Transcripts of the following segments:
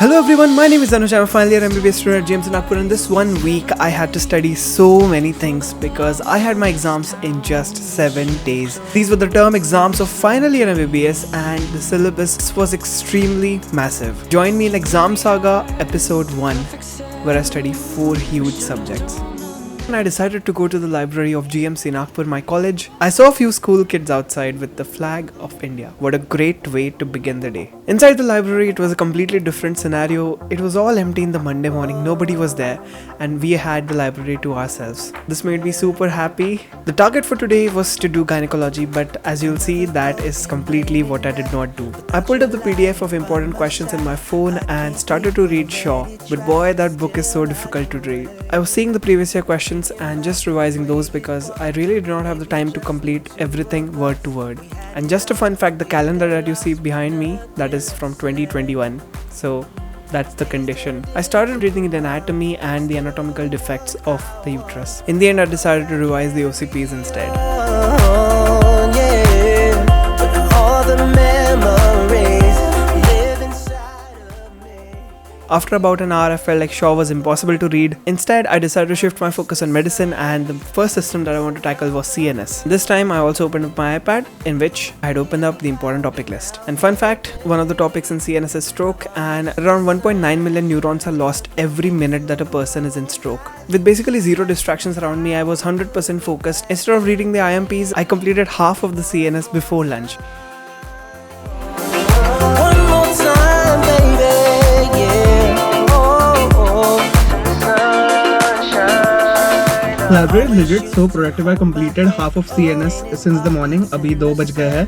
Hello everyone, my name is Anuj. I'm a final year MBBS student at GMC Nagpur, and this 1 week I had to study so many things because I had my exams in just 7 days. These were the term exams of final year MBBS and the syllabus was extremely massive. Join me in Exam Saga episode 1 where I study 4 huge subjects. And I decided to go to the library of GMC Nagpur, my college. I saw a few school kids outside with the flag of India. What a great way to begin the day. Inside the library, it was a completely different scenario. It was all empty in the Monday morning. Nobody was there and we had the library to ourselves. This made me super happy. The target for today was to do gynecology, but as you'll see, that is completely what I did not do. I pulled up the PDF of important questions in my phone and started to read Shaw. But boy, that book is so difficult to read. I was seeing the previous year questions and just revising those because I really did not have the time to complete everything word to word. And just a fun fact, the calendar that you see behind me, that is from 2021. So that's the condition. I started reading the anatomy and the anatomical defects of the uterus. In the end, I decided to revise the OCPs instead. After about an hour, I felt like Shaw was impossible to read. Instead, I decided to shift my focus on medicine, and the first system that I want to tackle was CNS. This time, I also opened up my iPad, in which I had opened up the important topic list. And fun fact, one of the topics in CNS is stroke, and around 1.9 million neurons are lost every minute that a person is in stroke. With basically zero distractions around me, I was 100% focused. Instead of reading the IMPs, I completed half of the CNS before lunch. Library is legit so productive. I completed half of CNS since the morning. Abhi 2 baj gaye hai,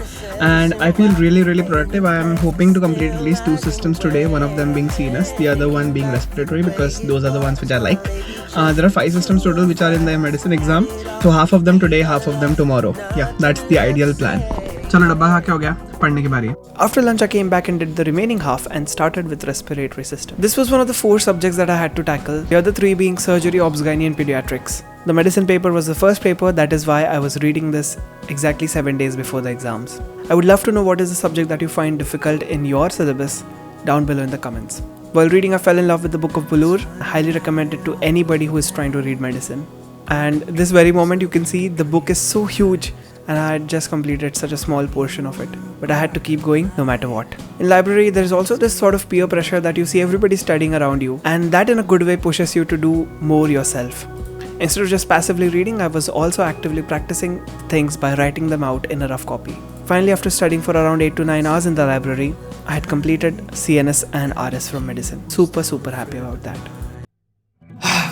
and I feel really productive. I am hoping to complete at least 2 systems today, one of them being CNS, the other one being respiratory, because those are the ones which I like. There are 5 systems total which are in the medicine exam, so half of them today, half of them tomorrow. Yeah, that's the ideal plan. चलो डब्बा खा के हो गया, पढ़ने की बारी है. After lunch, I came back and did the remaining half and started with respiratory system. This was one of the 4 subjects that I had to tackle, the other 3 being surgery, obs, gynae and pediatrics. The medicine paper was the first paper, that is why I was reading this exactly 7 days before the exams. I would love to know what is the subject that you find difficult in your syllabus down below in the comments. While reading, I fell in love with the book of Bulur. I highly recommend it to anybody who is trying to read medicine. And this very moment you can see the book is so huge, and I had just completed such a small portion of it. But I had to keep going no matter what. In library, there is also this sort of peer pressure that you see everybody studying around you, and that in a good way pushes you to do more yourself. Instead of just passively reading, I was also actively practicing things by writing them out in a rough copy. Finally, after studying for around 8 to 9 hours in the library, I had completed CNS and RS from medicine. Super happy about that.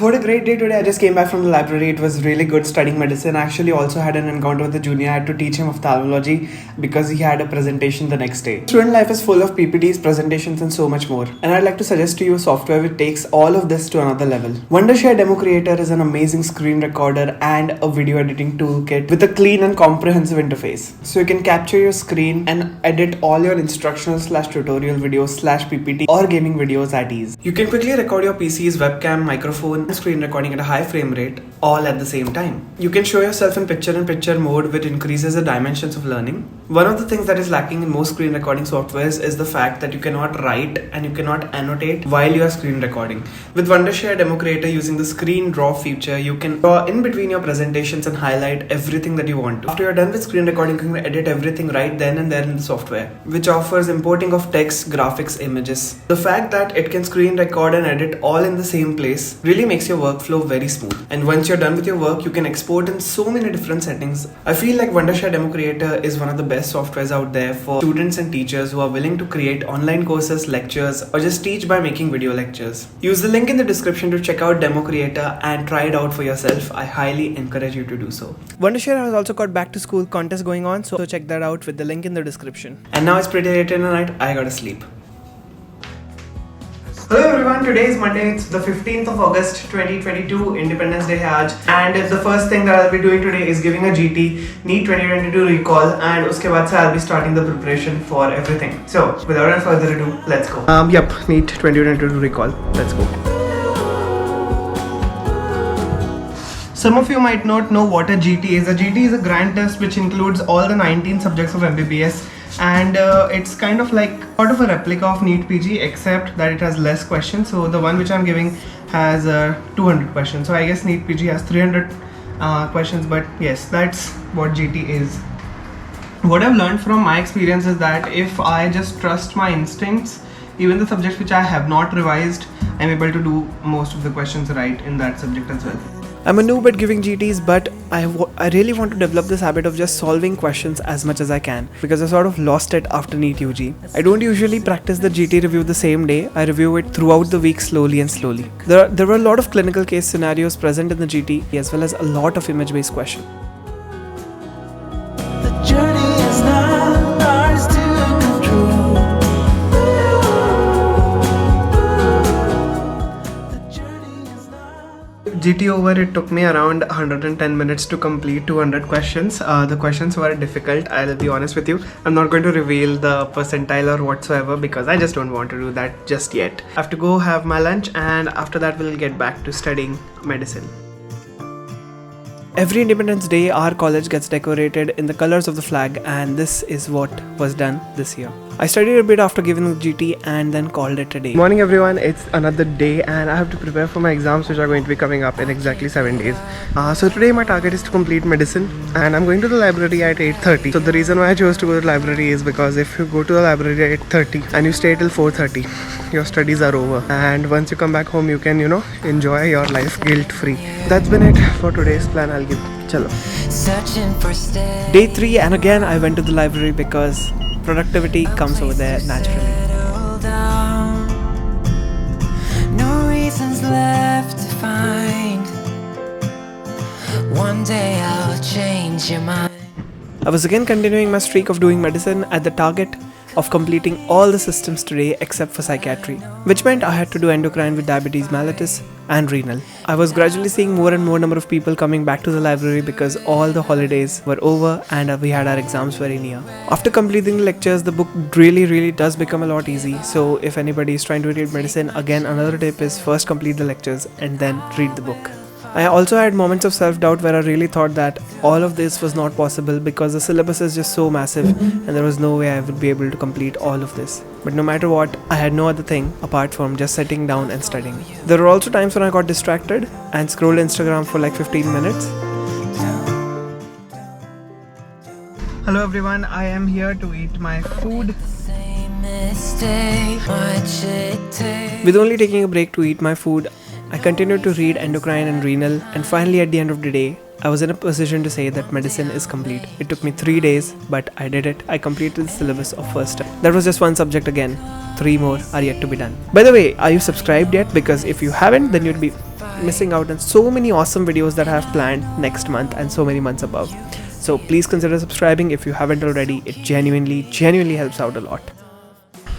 What a great day today. I just came back from the library. It was really good studying medicine. I actually also had an encounter with a junior. I had to teach him ophthalmology because he had a presentation the next day. Student life is full of PPTs, presentations and so much more. And I'd like to suggest to you software which takes all of this to another level. Wondershare Demo Creator is an amazing screen recorder and a video editing toolkit with a clean and comprehensive interface. So you can capture your screen and edit all your instructional/tutorial videos/PPT or gaming videos at ease. You can quickly record your PC's webcam, microphone, screen recording at a high frame rate all at the same time. You can show yourself in picture-in-picture mode, which increases the dimensions of learning. One of the things that is lacking in most screen recording softwares is the fact that you cannot write and you cannot annotate while you are screen recording. With Wondershare Demo Creator, using the screen draw feature, you can draw in between your presentations and highlight everything that you want to. After you're done with screen recording, you can edit everything right then and there in the software, which offers importing of text, graphics, images. The fact that it can screen record and edit all in the same place really makes your workflow very smooth. And once you're done with your work, you can export in so many different settings. I feel like Wondershare Demo Creator is one of the best softwares out there for students and teachers who are willing to create online courses, lectures, or just teach by making video lectures. Use the link in the description to check out Demo Creator and try it out for yourself. I highly encourage you to do so. Wondershare has also got back to school contest going on, so check that out with the link in the description. And now it's pretty late in the night, I gotta sleep. Hello everyone, today is Monday, it's the 15th of August 2022, Independence Day hai aaj, and the first thing that I'll be doing today is giving a GT NEET 2022 recall, and uske baad se I'll be starting the preparation for everything. So without any further ado, let's go. NEET 2022 recall, let's go. Some of you might not know what a GT is. A GT is a grand test which includes all the 19 subjects of MBBS. and it's kind of like sort of a replica of NEET PG, except that it has less questions. So the one which I'm giving has 200 questions. So I guess NEET PG has 300 questions, but yes, that's what GT is. What I've learned from my experience is that if I just trust my instincts, even the subjects which I have not revised, I'm able to do most of the questions right in that subject as well. I'm a noob at giving GTs, but I really want to develop this habit of just solving questions as much as I can, because I sort of lost it after NEET UG. I don't usually practice the GT review the same day. I review it throughout the week slowly and slowly. There were a lot of clinical case scenarios present in the GT, as well as a lot of image-based questions. GT over, it took me around 110 minutes to complete 200 questions. The questions were difficult, I'll be honest with you. I'm not going to reveal the percentile or whatsoever because I just don't want to do that just yet. I have to go have my lunch, and after that we'll get back to studying medicine. Every Independence Day, our college gets decorated in the colors of the flag, and this is what was done this year. I studied a bit after giving the GT and then called it a day. Morning everyone, it's another day and I have to prepare for my exams which are going to be coming up in exactly 7 days. So today my target is to complete medicine, and I'm going to the library at 8:30. So the reason why I chose to go to the library is because if you go to the library at 8:30 and you stay till 4:30, your studies are over, and once you come back home you can, enjoy your life guilt free. That's been it for today's plan. I'll give chalo. Day 3, and again I went to the library because productivity comes over there naturally. No reasons left to find. One day I'll change your mind. I was again continuing my streak of doing medicine at the target of completing all the systems today except for psychiatry, which meant I had to do endocrine with diabetes mellitus and renal. I was gradually seeing more and more number of people coming back to the library because all the holidays were over and we had our exams very near. After completing the lectures, the book really does become a lot easy. So if anybody is trying to read medicine, again another tip is first complete the lectures and then read the book. I also had moments of self-doubt where I really thought that all of this was not possible because the syllabus is just so massive and there was no way I would be able to complete all of this. But no matter what, I had no other thing apart from just sitting down and studying. There were also times when I got distracted and scrolled Instagram for like 15 minutes. Hello everyone, I am here to eat my food. With only taking a break to eat my food, I continued to read endocrine and renal, and finally at the end of the day, I was in a position to say that medicine is complete. It took me 3 days, but I did it. I completed the syllabus of first term. That was just one subject again. 3 more are yet to be done. By the way, are you subscribed yet? Because if you haven't, then you'd be missing out on so many awesome videos that I have planned next month and so many months above. So please consider subscribing if you haven't already. It genuinely helps out a lot.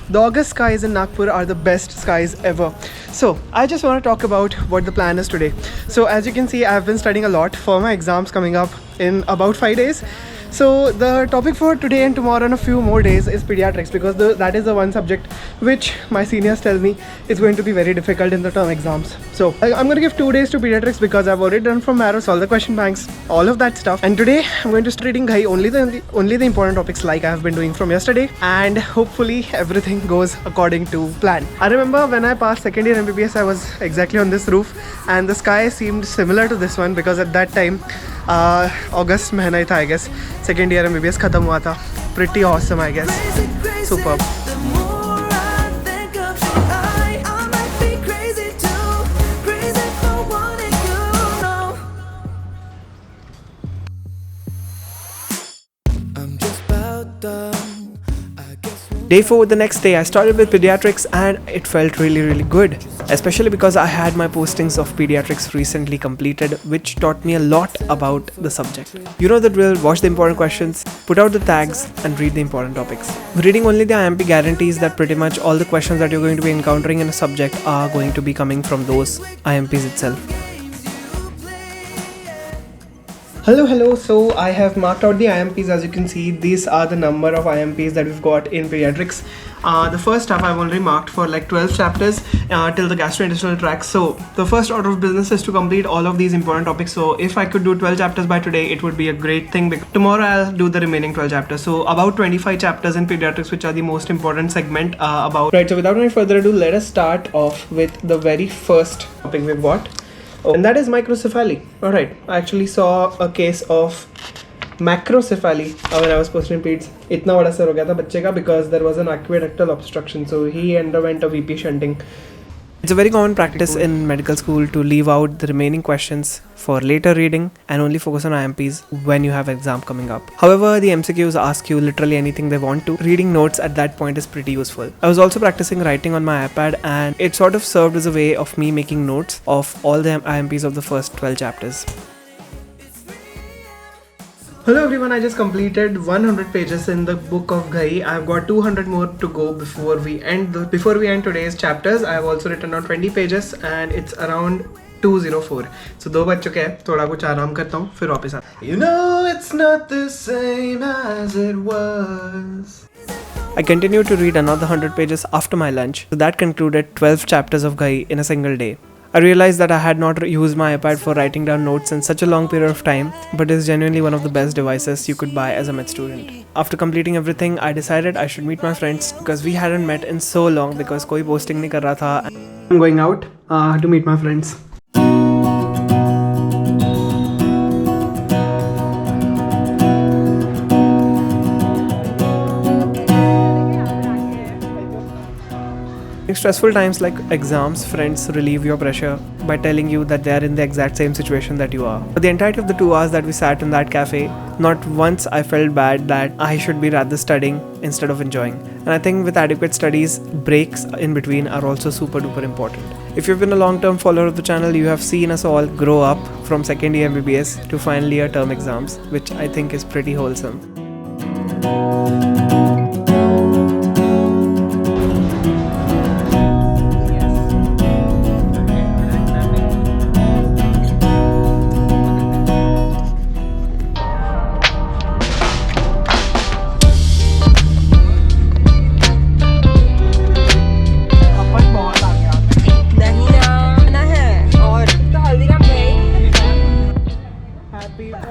The August skies in Nagpur are the best skies ever. So I just want to talk about what the plan is today. So as you can see, I've been studying a lot for my exams coming up in about 5 days. So the topic for today and tomorrow and a few more days is pediatrics, because that is the one subject which my seniors tell me is going to be very difficult in the term exams. So I'm going to give 2 days to pediatrics because I've already done from Marrows, all the question banks, all of that stuff. And today I'm going to start reading only the important topics like I have been doing from yesterday, and hopefully everything goes according to plan. I remember when I passed second year MBBS, I was exactly on this roof and the sky seemed similar to this one because at that time August महीना ही था, I guess. Second year MBBS खत्म हुआ था. Pretty awesome, I guess. Superb. Day 4, the next day, I started with pediatrics and it felt really good, especially because I had my postings of pediatrics recently completed, which taught me a lot about the subject. You know the drill, watch the important questions, put out the tags and read the important topics. Reading only the IMP guarantees that pretty much all the questions that you're going to be encountering in a subject are going to be coming from those IMPs itself. Hello. So I have marked out the IMPs. As you can see, these are the number of IMPs that we've got in pediatrics. The first half I've already marked for like 12 chapters till the gastrointestinal tract. So the first order of business is to complete all of these important topics. So if I could do 12 chapters by today, it would be a great thing, because tomorrow I'll do the remaining 12 chapters. So about 25 chapters in pediatrics, which are the most important segment about. Right, so without any further ado, let us start off with the very first topic we've got. And that is microcephaly. Alright, I actually saw a case of macrocephaly when I was posting peds. इतना बड़ा sir हो गया था बच्चे का because there was an aqueductal obstruction, so he underwent a VP shunting. It's a very common practice in medical school to leave out the remaining questions for later reading and only focus on IMPs when you have exam coming up. However, the MCQs ask you literally anything they want to. Reading notes at that point is pretty useful. I was also practicing writing on my iPad, and it sort of served as a way of me making notes of all the IMPs of the first 12 chapters. Hello everyone, I just completed 100 pages in the book of Ghai. I've got 200 more to go before we end today's chapters. I have also written down 20 pages and it's around 204. So 2 बज चुके हैं, थोड़ा कुछ आराम करता हूँ, फिर वापस आता हूँ. You know it's not the same as it was. I continued to read another 100 pages after my lunch, so that concluded 12 chapters of Ghai in a single day. I realized that I had not used my iPad for writing down notes in such a long period of time, but it is genuinely one of the best devices you could buy as a med student. After completing everything, I decided I should meet my friends because we hadn't met in so long because कोई posting नहीं कर रहा था. I'm going out to meet my friends. In stressful times like exams, friends relieve your pressure by telling you that they are in the exact same situation that you are. For the entirety of the 2 hours that we sat in that cafe, not once I felt bad that I should be rather studying instead of enjoying. And I think with adequate studies, breaks in between are also super duper important. If you've been a long-term follower of the channel, you have seen us all grow up from second year MBBS to final year term exams, which I think is pretty wholesome.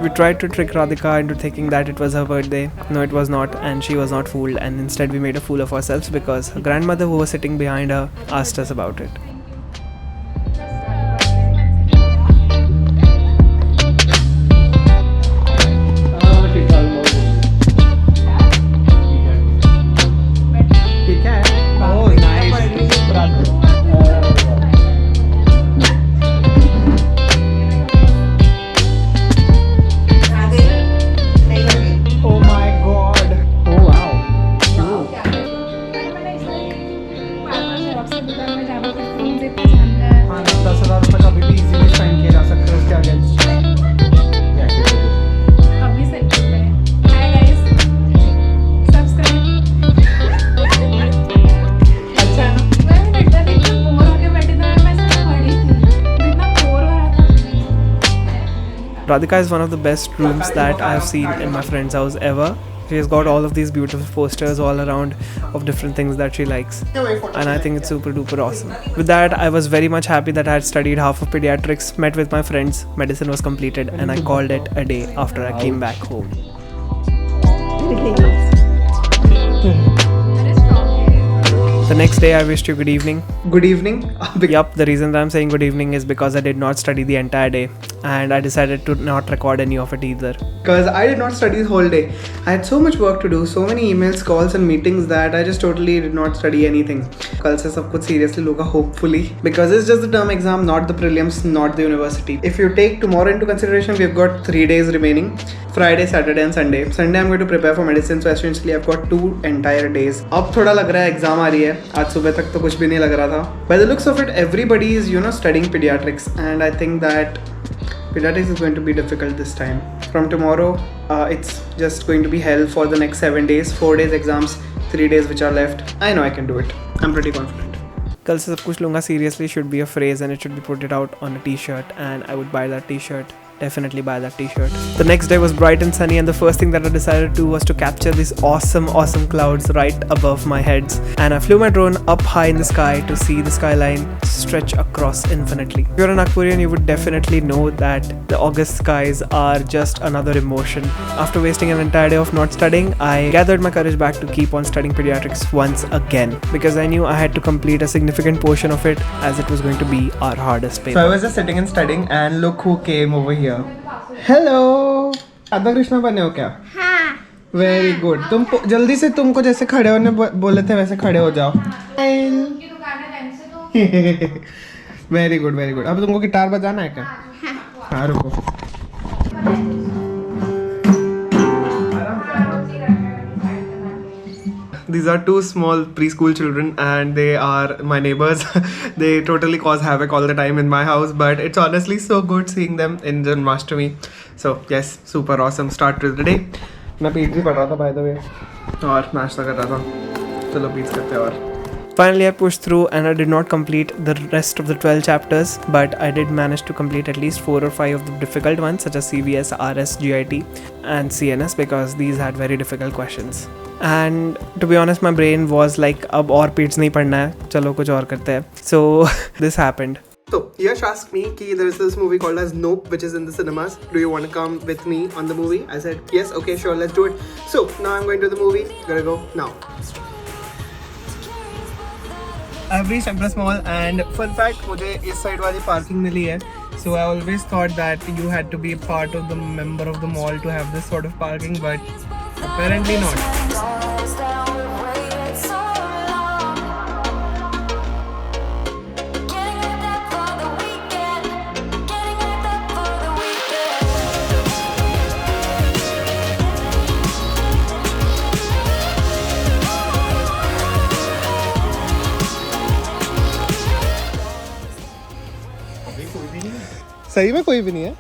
We tried to trick Radhika into thinking that it was her birthday. No, it was not, and she was not fooled, and instead we made a fool of ourselves because her grandmother, who was sitting behind her, asked us about it. Radhika is one of the best rooms that I have seen in my friend's house ever. She has got all of these beautiful posters all around of different things that she likes, and I think it's super duper awesome. With that, I was very much happy that I had studied half of pediatrics, met with my friends, medicine was completed, and I called it a day after I came back home. The next day I wished you good evening. Good evening. Yup, the reason that I'm saying good evening is because I did not study the entire day and I decided to not record any of it either. Because I did not study the whole day. I had so much work to do, so many emails, calls and meetings that I just totally did not study anything. कल से सब कुछ seriously लूँगा hopefully, because it's just the term exam, not the prelims, not the university. If you take tomorrow into consideration, we've got 3 days remaining. Friday, Saturday and Sunday. Sunday I'm going to prepare for medicine, so essentially I've got 2 entire days. अब थोड़ा लग रहा है exam आ रही है. आज सुबह तक तो कुछ भी नहीं लग रहा था. By the looks of it, everybody is studying pediatrics, and I think that pediatrics is going to be difficult this time. From tomorrow, it's just going to be hell for the next 7 days. 4 days exams, 3 days which are left. I know I can do it. I'm pretty confident. कल से सब कुछ लूँगा seriously should be a phrase and it should be put it out on a t-shirt, and I would buy that t-shirt definitely buy that t-shirt. The next day was bright and sunny, and the first thing that I decided to do was to capture these awesome clouds right above my heads, and I flew my drone up high in the sky to see the skyline stretch across infinitely. If you're a Nagpurian, you would definitely know that the August skies are just another emotion. After wasting an entire day of not studying, I gathered my courage back to keep on studying pediatrics once again, because I knew I had to complete a significant portion of it, as it was going to be our hardest paper. So I was just sitting and studying, and look who came over here. Hello. Radha Krishna बने हो क्या? हाँ. Very good. तुम जल्दी से तुमको जैसे खड़े होने बोले थे वैसे खड़े हो जाओ. Very good, very good. अब तुमको गिटार बजाना है क्या? हाँ रुको. These are two small preschool children, and they are my neighbors. They totally cause havoc all the time in my house, but it's honestly so good seeing them in Janmashtami. So yes, super awesome start to the day. मैं पीठ भी पढ़ रहा था by the way, और नाश्ता कर रहा था. चलो पीठ करते हैं और. Finally, I pushed through and I did not complete the rest of the 12 chapters, but I did manage to complete at least 4 or 5 of the difficult ones, such as CVS, RS, GIT and CNS, because these had very difficult questions. And to be honest, my brain was like, अब और Pitt's नहीं पढ़ना है, चलो कुछ और करते हैं. So this happened. So Yash asked me कि there is this movie called as Nope, which is in the cinemas. Do you want to come with me on the movie? I said yes, okay, sure, let's do it. So now I'm going to the movie. Gotta go now. I've reached Empress Mall, and fun fact, मुझे इस side वाली parking मिली है. So I always thought that you had to be a part of the member of the mall to have this sort of parking, but apparently not. सही में कोई भी नहीं है.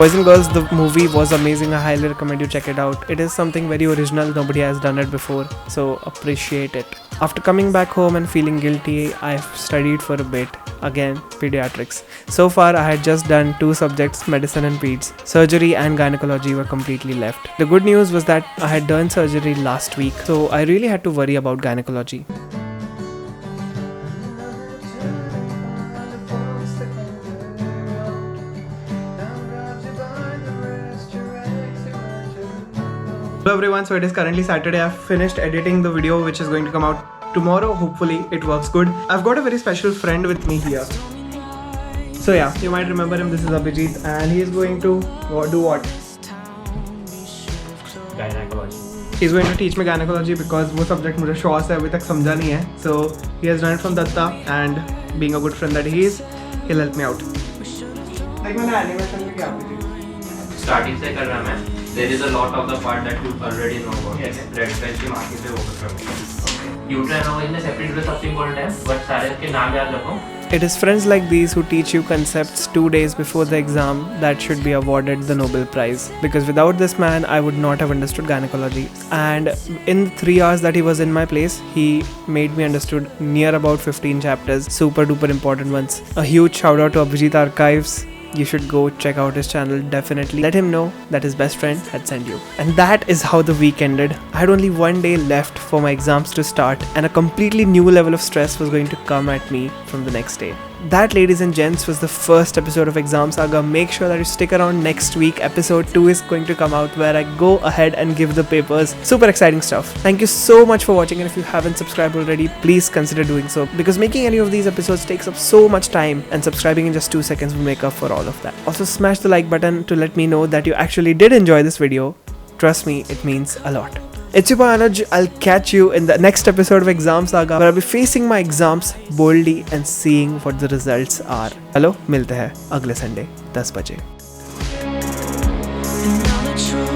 Boys and girls, the movie was amazing. I highly recommend you check it out. It is something very original. Nobody has done it before, so appreciate it. After coming back home and feeling guilty, I've studied for a bit. Again, pediatrics. So far, I had just done 2 subjects, medicine and peds. Surgery and gynecology were completely left. The good news was that I had done surgery last week, so I really had to worry about gynecology. Hello everyone, so it is currently Saturday. I've finished editing the video which is going to come out tomorrow. Hopefully it works good. I've got a very special friend with me here. So yeah, you might remember him. This is Abhijit, and he is going to do what? Gynecology. He's going to teach me gynecology because वो subject मुझे शौक है, अभी तक समझा नहीं है. So he has done it from Datta, and being a good friend that he is, he'll help me out. like मैंने animation भी किया Abhijit. Starting से कर रहा मैं. There is a lot of the part that you already know about. Yes. Red fence के market पे focus करूँगा. Uterine में separate वीडियो सबसे important है, but सारे के नाम याद रखो. It is friends like these who teach you concepts 2 days before the exam that should be awarded the Nobel Prize. Because without this man, I would not have understood gynecology. And in the 3 hours that he was in my place, he made me understood near about 15 chapters, super duper important ones. A huge shout out to Abhijit Archives. You should go check out his channel, definitely. Let him know that his best friend had sent you. And that is how the week ended. I had only 1 day left for my exams to start, and a completely new level of stress was going to come at me from the next day. That, ladies and gents, was the first episode of Exam Saga. Make sure that you stick around next week. Episode 2 is going to come out where I go ahead and give the papers. Super exciting stuff. Thank you so much for watching, and if you haven't subscribed already, please consider doing so, because making any of these episodes takes up so much time, and subscribing in just 2 seconds will make up for all of that. Also, smash the like button to let me know that you actually did enjoy this video. Trust me, it means a lot. It's your boy Anuj. I'll catch you in the next episode of Exam Saga, where I'll be facing my exams boldly and seeing what the results are. Hello, मिलते हैं अगले Sunday 10 बजे. true.